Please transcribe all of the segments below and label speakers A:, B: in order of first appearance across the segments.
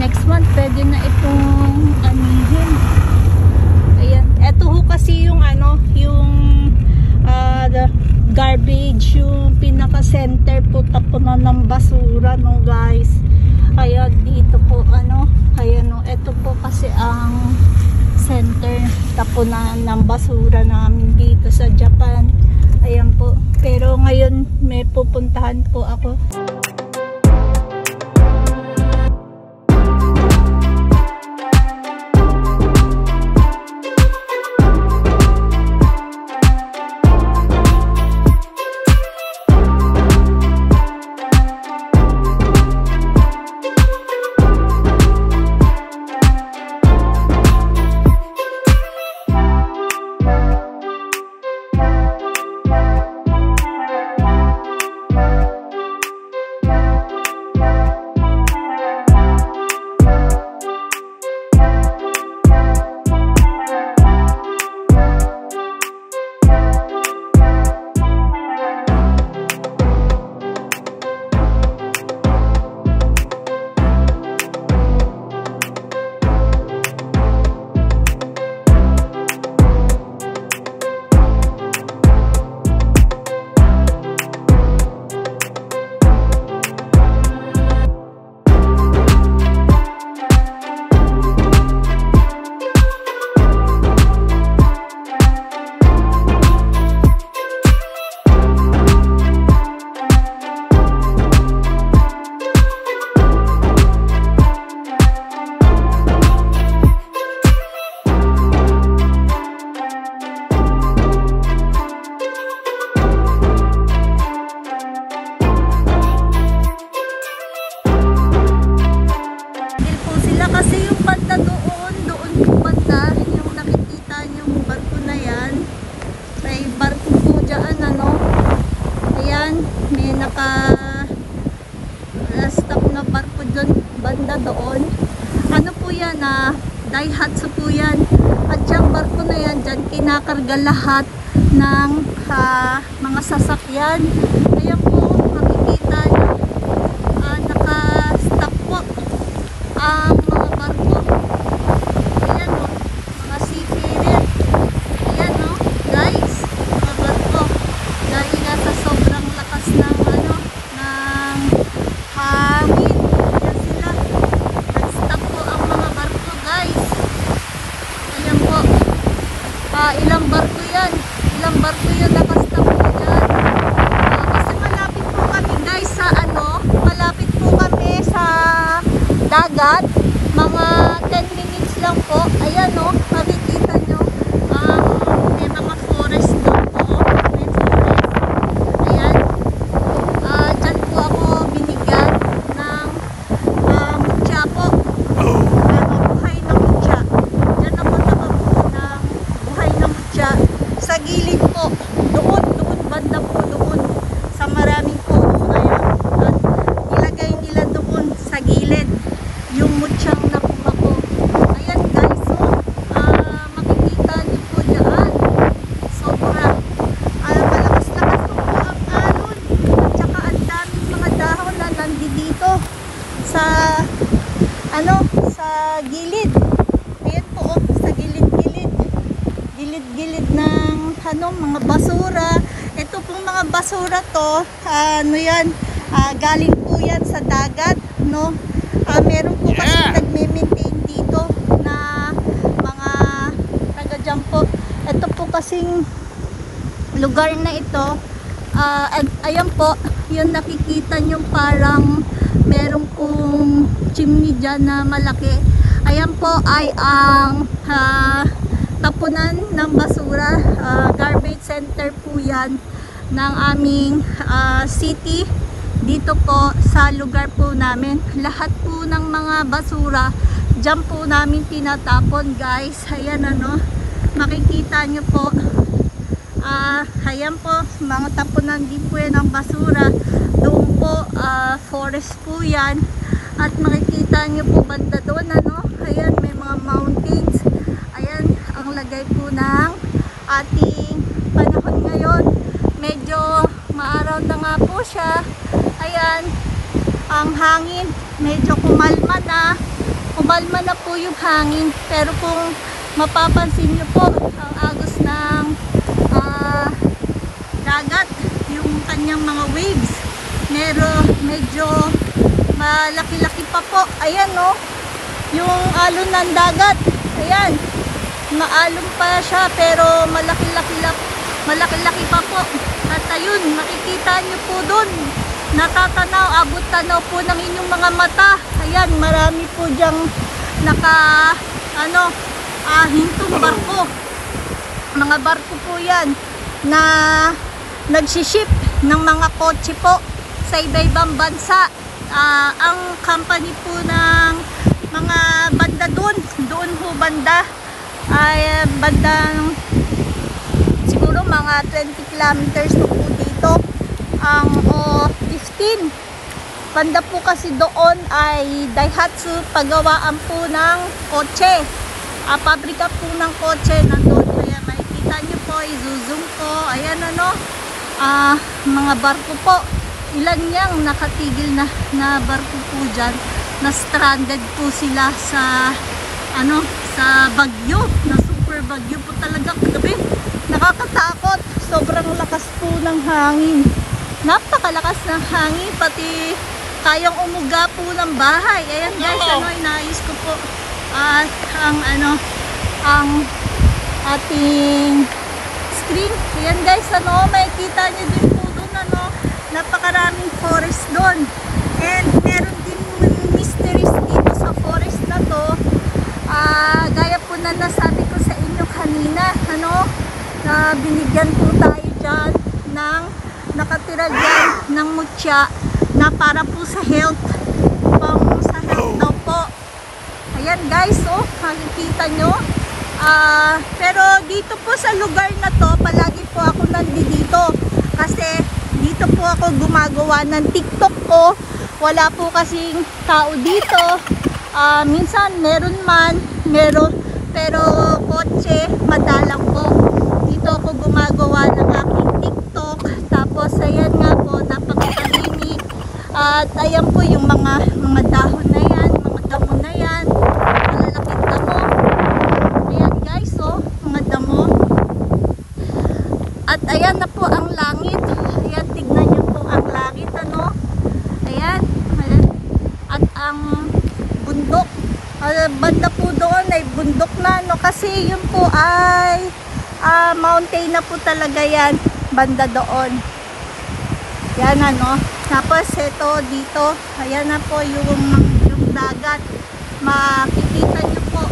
A: next month pwede na itong anihin. Ayan, eto ho kasi yung ano, yung the garbage, yung pinaka center po, tapunan ng basura, no guys. Ayan, dito po ano, ayan no, eto po kasi ang center, tapunan ng basura namin dito sa Japan. Ayan po, pero ngayon may pupuntahan po ako. Kasi yung banda doon po banda, yung nakikita yung barko na yan, may barko po dyan, ano, ayan, may naka-stop na barko dyan, banda doon, ano po yan, Daihatsu po yan, at yung barko na yan, dyan kinakarga lahat ng mga sasakyan. Ayan po, makikita nyo, naka-stop po ang mga barko. Ayan o, mga seafarer. Ayan o, guys, mga barko. Dahil nga sa sobrang lakas ng ano, ng hangin. Ayan sila. Nag-stop po ang mga barko, guys. Ayan po. Ilang barko yan? Ilang barko yan naka-stop po dyan? Kasi malapit po kami, guys, sa ano, malapit po kami sa dagat, mga 10 minutes lang po. Ayan o, makikita nyo, may mga forest doon po, may forest. Ayan, dyan po ako binigyan ng mutya po, pero buhay na mutya. Dyan ako nakabuo ng buhay na mutya sa gilid po, doon banda po doon sa maraming puno. Ayan, at ilagay nila doon sa gilid yung mutyang nakuha ko. Ayan guys, so, makikita niyo po dyan, sobra malakas-lakas po ang alon, at saka ang daming mga dahon na nandito sa ano, sa gilid. Ayan po, sa gilid ng ano, mga basura. Ito pong mga basura to, ano yan, galing po yan sa dagat, no? Meron po kasi nagme-maintain dito na mga taga-dyan po. Ito po kasing lugar na ito, ayan po, yung nakikita nyo parang meron pong chimney dyan na malaki. Ayan po ay ang tapunan ng basura, garbage center po yan ng aming city. Dito po sa lugar po namin, lahat po ng mga basura dyan po namin tinatapon, guys. Ayan ano, makikita nyo po, ayan po, mga tapunan din po yan ng basura. Doon po, forest po yan, at makikita nyo po banda doon, ano, ayan, may mga mountains. Ayan ang lagay po ng ating panahon ngayon. Medyo maaraw na nga po siya. Ayan, ang hangin medyo kumalma na. kumalma na po yung hangin. Pero kung mapapansin nyo po, ang agos ng dagat, yung kanyang mga waves, medyo malaki-laki pa po. Ayan no, yung alon ng dagat, ayan, maalon pa siya pero malaki-laki pa po. At ayun, makikita nyo po dun, natatanaw, abot tanaw po ng inyong mga mata. Ayan, marami po dyang hintong barko. Mga barko po yan na nagsiship ng mga kotse po sa iba-ibang bansa. Ang company po ng mga banda doon ho banda ay bandang siguro mga 20 kilometers po dito ang 15 banda po kasi doon ay Daihatsu, paggawaan po ng kotse, pabrika po ng kotse nandun. Kaya makikita nyo po, i-zoom ko, ayan mga barko po, ilan yang nakatigil na barko po dyan, na stranded po sila sa sa bagyo, na super bagyo po talaga kagabi. Nakakatakot, sobrang lakas po ng hangin, napakalakas ng hangin, pati kayang umuga po ng bahay. Ayan guys, inaayos ko po ang ating screen. Ayan guys, makikita nyo din po doon, napakaraming forest doon. And meron din mysteries dito sa forest na to. Gaya po na nasabi ko sa inyo kanina, na binigyan po tayo dyan ng nakatira dyan ng mutya na para po sa health, sa health daw po. Ayan guys, makikita nyo. Pero dito po sa lugar na to, palagi po ako nandito kasi dito po ako gumagawa ng TikTok ko. Wala po kasing tao dito. Minsan meron, pero kotse madalang po. Dito ako gumagawa ng aking TikTok. Tapos ayan nga po, napakatahimik. At ayan po yung mga dahon na yan, mga damo na yan, malalaking damo. Ayan guys, mga damo. At ayan na po ang langit. Ayan, tignan nyo po ang langit, ayan. At ang bundok, banda po doon ay bundok na, kasi yun po ay mountain na po talaga yan, banda doon. Yan tapos ito dito, ayan na po yung dagat, makikita nyo po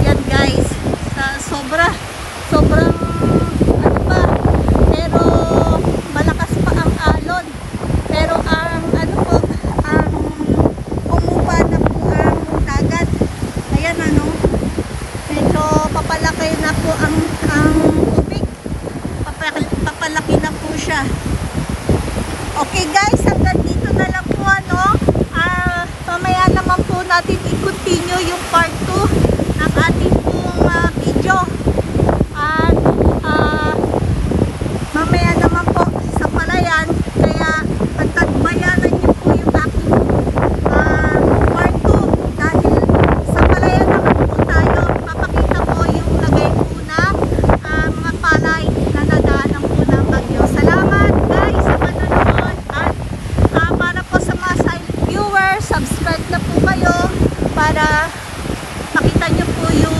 A: yan guys, sobrang pero malakas pa ang alon, pero ang umupa na po ang dagat. Ayan medyo papalaki na po ang tubig, papalaki na po siya. Okay guys, hanggang dito na lang po mamaya naman po natin i-continue yung part 2 ng ating pong video. At mamaya naman po sa palayan, kaya pagtagbayanan nyo po yung aking part 2 dahil sa palayan naman po tayo, papakita po yung lagay po na mga palay na nadaanan po ng bagyo. Salamat guys sa panonood, at para po sa mga silent viewers, subscribe na po kayo para makita nyo po yung